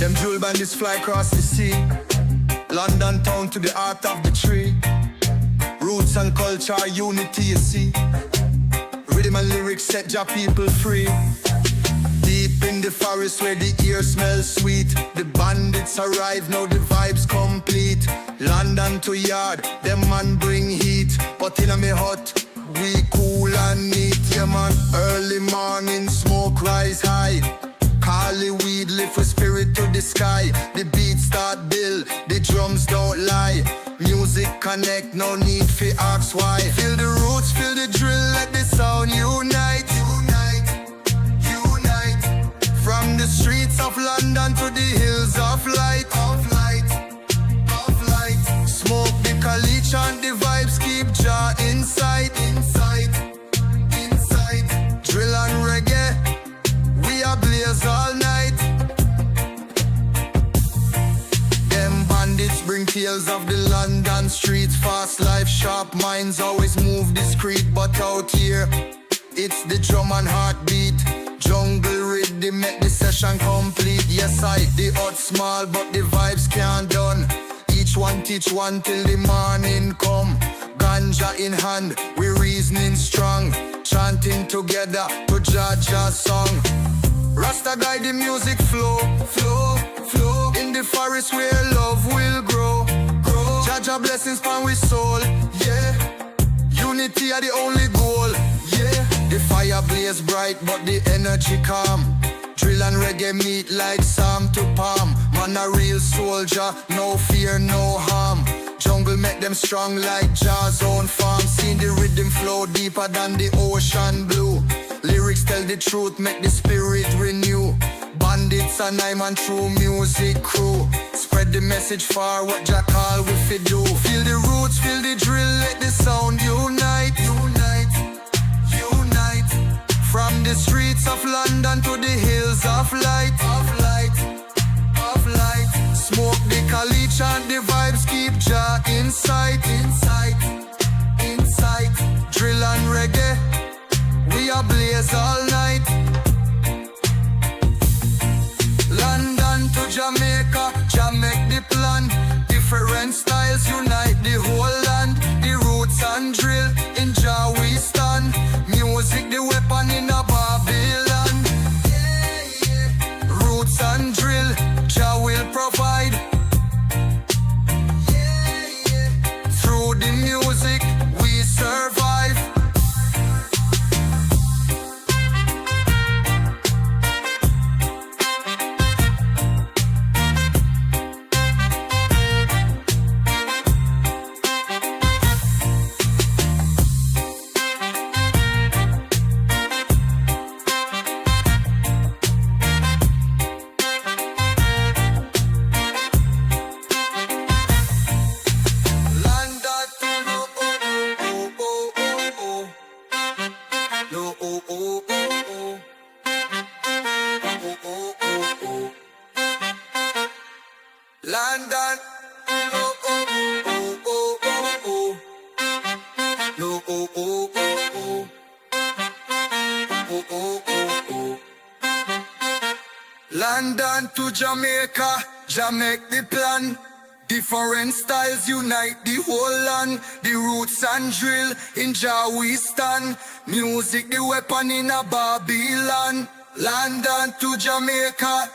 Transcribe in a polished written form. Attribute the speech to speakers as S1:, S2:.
S1: Them drill bandits fly across the sea. London town to the heart of the tree. Roots and culture, unity you see. Rhythm and lyrics set your people free. Deep in the forest where the air smells sweet. The bandits arrive, now the vibes complete. London to yard, them man bring heat. But in a me hut, we cool and neat. Yeah man, early morning smoke rise high. Cali weed lift a spirit to the sky. The beat start build, the drums don't lie. Music connect, no need for ask why. Feel the roots, feel the drill, let the sound unite. Unite, unite. From the streets of London to the hills of light. Of light, of light. Smoke the caliche and the vibes keep jaw inside. Inside, inside. Drill and reggae, we are blaze all night. Them bandits bring tales of the London streets. Fast life, sharp minds always move discreet. But out here, it's the drum and heartbeat. Jungle rhythm make the session complete. Yes, the hut small, but the vibes can't done. Each one teach one till the morning come. Ganja in hand, we reasoning strong. Chanting together to Jaja song. Rasta guide the music flow, flow, flow. In the forest where love will grow, grow. Jaja blessings pan with soul, yeah. Unity are the only goal, yeah. The fire blaze bright but the energy calm. Drill and reggae meet like Psalm to Palm. Man a real soldier, no fear, no harm. Jungle make them strong like Jah's own farm. Seen the rhythm flow deeper than the ocean blue. Lyrics tell the truth, make the spirit renew. Bandits and I'm on true music crew. Spread the message far, what Jah call we fi do. Feel the roots, feel the drill, let the sound unite. Unite, unite. From the streets of London to the hills of light. Of light, of light. Smoke the caliche and the vibes keep Jah inside. Inside, inside. Drill and reggae, we are blaze all night. London to Jamaica, Jah make the plan. Different styles unite the whole land. The roots and drill, in Jah we stand. Music the weapon in a Babylon. Yeah, yeah. Roots and drill, Jah will provide. Yeah, yeah. Through the music we survive. London, oh oh oh oh oh oh, no oh oh oh oh, oh oh oh oh. London to Jamaica, Jah make the plan. Different styles unite the whole land. The roots and drill, in Jah we stand. Music the weapon in a Babylon. London to Jamaica,